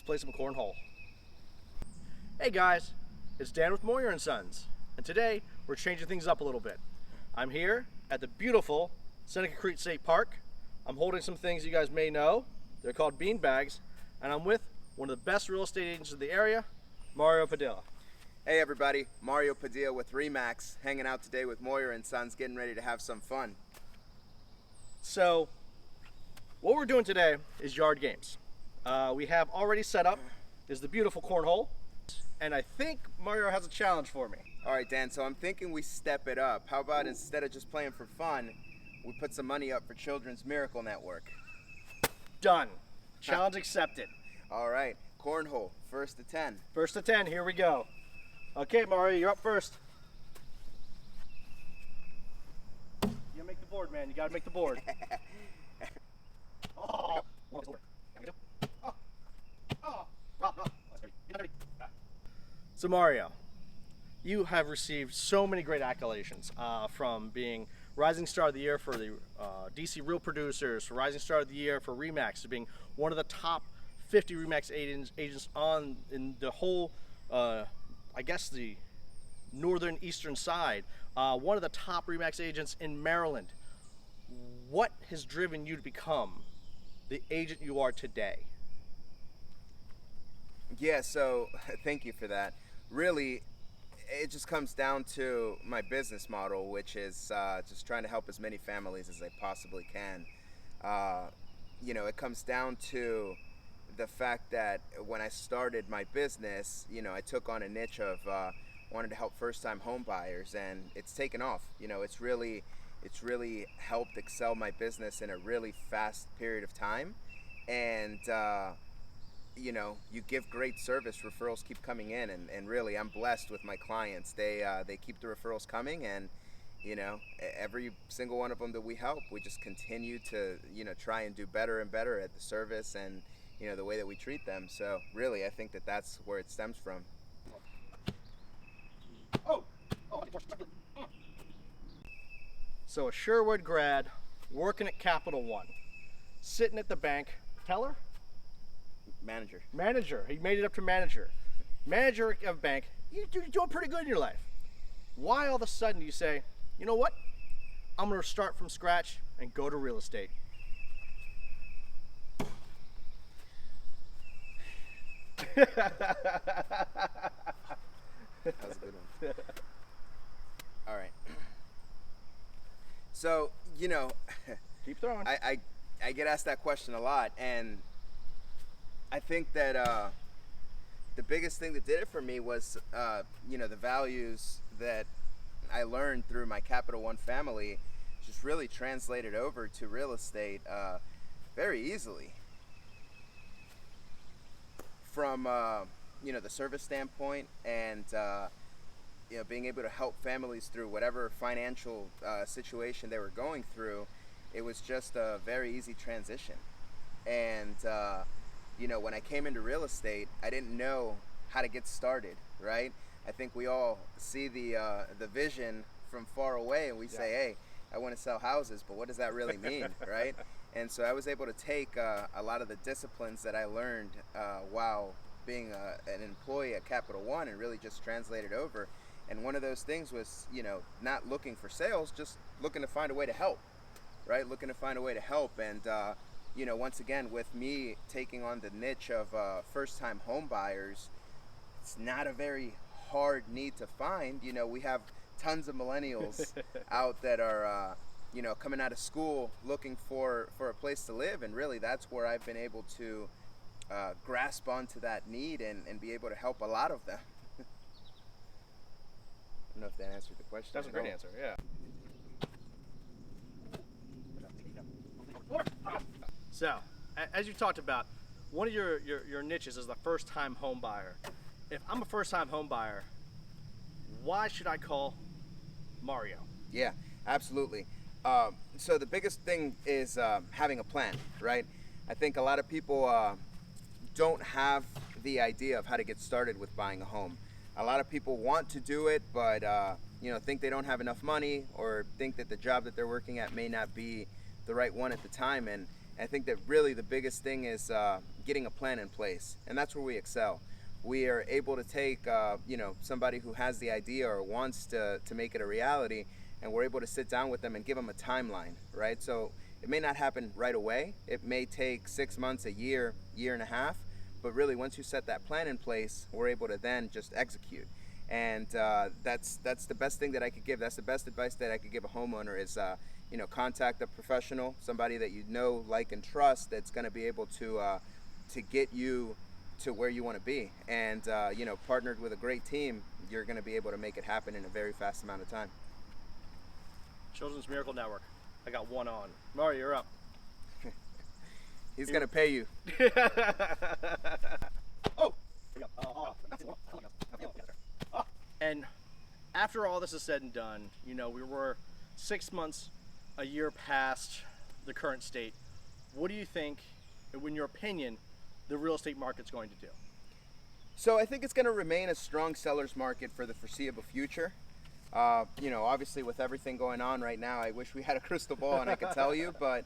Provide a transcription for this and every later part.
play some cornhole. Hey guys, it's Dan with Moyer and Sons, and today we're changing things up a little bit. I'm here at the beautiful Seneca Creek State Park. I'm holding some things you guys may know. They're called bean bags, and I'm with one of the best real estate agents in the area, Mario Padilla. Hey everybody, Mario Padilla with Remax, hanging out today with Moyer and Sons, getting ready to have some fun. So, what we're doing today is yard games. We have already set up is the beautiful cornhole, and I think Mario has a challenge for me. All right, Dan, so I'm thinking we step it up. How about instead of just playing for fun, we put some money up for Children's Miracle Network? Done. Challenge accepted. All right, cornhole, first to 10. First to 10, here we go. Okay, Mario, you're up first. You gotta make the board, man. You gotta make the board. So Mario, you have received so many great accolades from being Rising Star of the Year for the DC Real Producers, for Rising Star of the Year for Remax, to being one of the top 50 Remax agents in the whole, I guess the northern eastern side, one of the top Remax agents in Maryland. What has driven you to become the agent you are today? Yeah, so thank you for that. Really, it just comes down to my business model, which is just trying to help as many families as I possibly can. It comes down to the fact that when I started my business, I took on a niche of wanted to help first-time home buyers, and it's taken off. It's really helped excel my business in a really fast period of time, and you give great service, referrals keep coming in, and really I'm blessed with my clients. They keep the referrals coming, and every single one of them that we help, we just continue to try and do better and better at the service and the way that we treat them. So really, I think that that's where it stems from. So a Sherwood grad, working at Capital One, sitting at the bank, teller? Manager. He made it up to manager. Manager of bank. You're doing pretty good in your life. Why all of a sudden do you say, you know what? I'm going to start from scratch and go to real estate? That was a good one. All right. So, Keep throwing. I get asked that question a lot, and I think that the biggest thing that did it for me was, the values that I learned through my Capital One family just really translated over to real estate very easily. From, the service standpoint and, being able to help families through whatever financial situation they were going through, it was just a very easy transition. And, when I came into real estate, I didn't know how to get started, right? I think we all see the vision from far away, and we say, hey, I want to sell houses, but what does that really mean, right? And so I was able to take a lot of the disciplines that I learned while being an employee at Capital One and really just translate it over. And one of those things was, not looking for sales, just looking to find a way to help, right? Looking to find a way to help. And, once again, with me taking on the niche of first-time home buyers, it's not a very hard need to find. We have tons of millennials out that are, coming out of school looking for a place to live. And really, that's where I've been able to grasp onto that need and be able to help a lot of them. I don't know if that answered the question. That's a great answer, yeah. So, as you talked about, one of your niches is the first-time home buyer. If I'm a first-time home buyer, why should I call Mario? Yeah, absolutely. So the biggest thing is having a plan, right? I think a lot of people don't have the idea of how to get started with buying a home. A lot of people want to do it, but think they don't have enough money, or think that the job that they're working at may not be the right one at the time. And I think that really the biggest thing is getting a plan in place, and that's where we excel. We are able to take somebody who has the idea or wants to make it a reality, and we're able to sit down with them and give them a timeline, right? So it may not happen right away. It may take 6 months, a year, year and a half, but really once you set that plan in place, we're able to then just execute. And that's the best thing that I could give. That's the best advice that I could give a homeowner is contact a professional, somebody that you know, like, and trust, that's going to be able to get you to where you want to be. And partnered with a great team, you're going to be able to make it happen in a very fast amount of time. Children's Miracle Network. I got one on. Mario, you're up. He's going to pay you. Oh! And after all this is said and done, we were 6 months, a year past the current state. What do you think, in your opinion, the real estate market's going to do? So I think it's going to remain a strong seller's market for the foreseeable future. Obviously with everything going on right now, I wish we had a crystal ball and I could tell you, but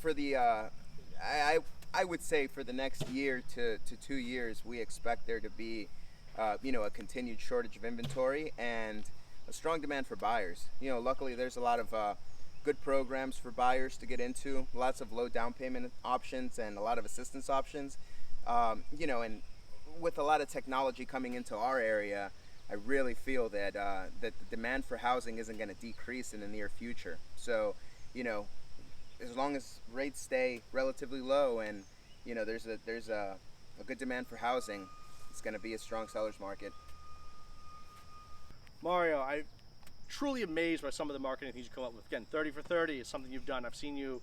for the I would say for the next year to 2 years, we expect there to be a continued shortage of inventory and a strong demand for buyers. Luckily there's a lot of good programs for buyers to get into, lots of low down payment options and a lot of assistance options. And with a lot of technology coming into our area, I really feel that that the demand for housing isn't going to decrease in the near future. So, as long as rates stay relatively low and there's a good demand for housing, it's going to be a strong seller's market. Mario, I'm truly amazed by some of the marketing things you come up with. Again, 30 for 30 is something you've done. I've seen you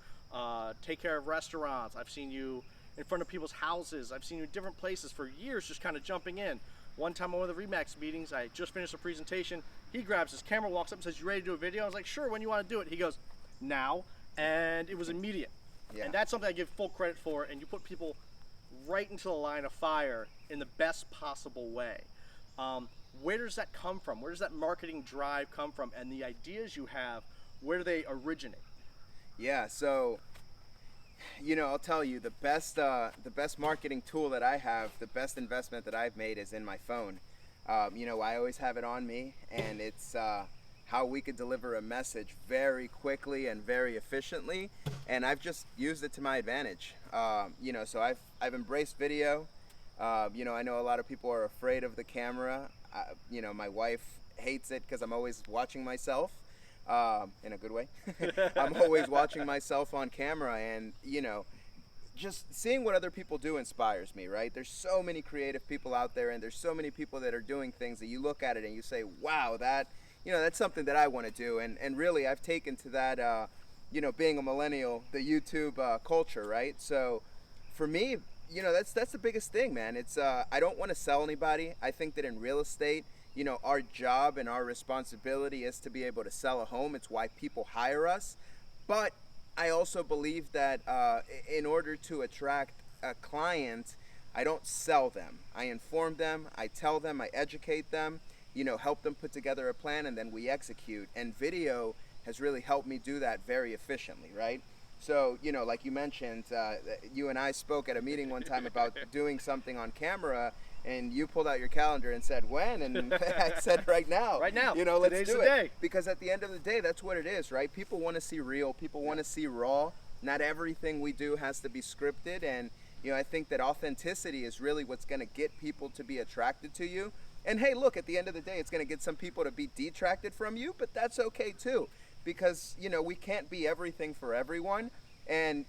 take care of restaurants. I've seen you in front of people's houses. I've seen you in different places for years, just kind of jumping in. One time on one of the RE/MAX meetings, I just finished a presentation. He grabs his camera, walks up and says, "You ready to do a video?" I was like, "Sure, when you want to do it?" He goes, "Now." And it was immediate. Yeah. And that's something I give full credit for. And you put people right into the line of fire in the best possible way. Where does that come from? Where does that marketing drive come from? And the ideas you have, where do they originate? Yeah, so I'll tell you, the best marketing tool that I have, the best investment that I've made is in my phone. I always have it on me, and it's how we could deliver a message very quickly and very efficiently, and I've just used it to my advantage. So I've embraced video. I know a lot of people are afraid of the camera. My wife hates it because I'm always watching myself. In a good way. I'm always watching myself on camera, and just seeing what other people do inspires me, right? There's so many creative people out there, and there's so many people that are doing things that you look at it and you say, wow, that's something that I want to do. And really I've taken to that being a millennial, the YouTube culture, right? So for me, that's the biggest thing, man. It's I don't want to sell anybody. I think that in real estate, our job and our responsibility is to be able to sell a home. It's why people hire us. But I also believe that in order to attract a client, I don't sell them. I inform them, I tell them, I educate them, help them put together a plan, and then we execute. And video has really helped me do that very efficiently, right? So, like you mentioned, you and I spoke at a meeting one time about doing something on camera, and you pulled out your calendar and said, when? And I said, right now. Right now. Let's Today's do the it. day. Because at the end of the day, that's what it is, right? People want to see real. People want to see raw. Not everything we do has to be scripted. And, I think that authenticity is really what's going to get people to be attracted to you. And hey, look, at the end of the day, it's going to get some people to be detracted from you, but that's okay too. Because, we can't be everything for everyone. And,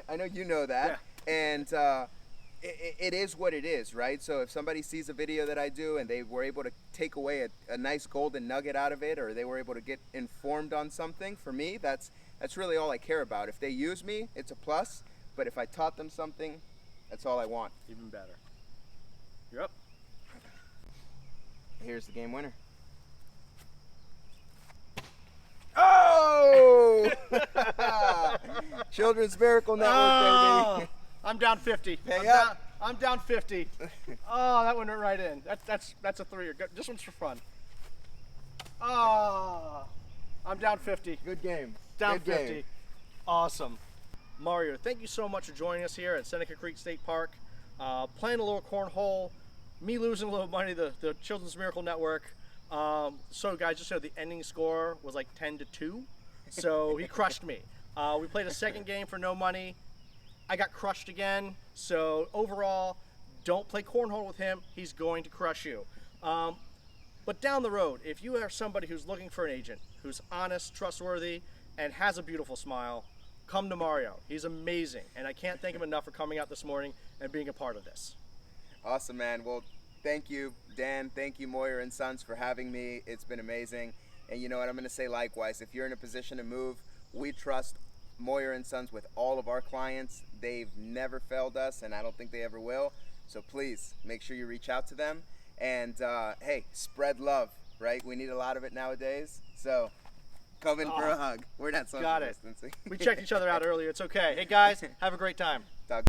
I know you know that. Yeah. And it is what it is, right? So if somebody sees a video that I do and they were able to take away a nice golden nugget out of it, or they were able to get informed on something, for me, that's really all I care about. If they use me, it's a plus. But if I taught them something, that's all I want. Even better. You're up. Here's the game winner. Oh! Children's Miracle Network, baby. I'm down 50. Pay up. I'm down 50. Oh, that one went right in. That's a three. This one's for fun. Oh, I'm down 50. Good game. Down Good 50. Game. Awesome. Mario, thank you so much for joining us here at Seneca Creek State Park. Playing a little cornhole, me losing a little money, the Children's Miracle Network. So guys, just so the ending score was like 10-2, so he crushed me. We played a second game for no money. I got crushed again. So overall, don't play cornhole with him. He's going to crush you. But down the road, if you are somebody who's looking for an agent, who's honest, trustworthy, and has a beautiful smile, come to Mario. He's amazing, and I can't thank him enough for coming out this morning and being a part of this. Awesome, man. Well, thank you, Dan. Thank you, Moyer and Sons, for having me. It's been amazing. And you know what? I'm going to say likewise. If you're in a position to move, we trust Moyer and Sons with all of our clients. They've never failed us, and I don't think they ever will. So please make sure you reach out to them. And hey, spread love, right? We need a lot of it nowadays. So come in for a hug. We're not social distancing. We checked each other out earlier. It's okay. Hey guys, have a great time. Talk.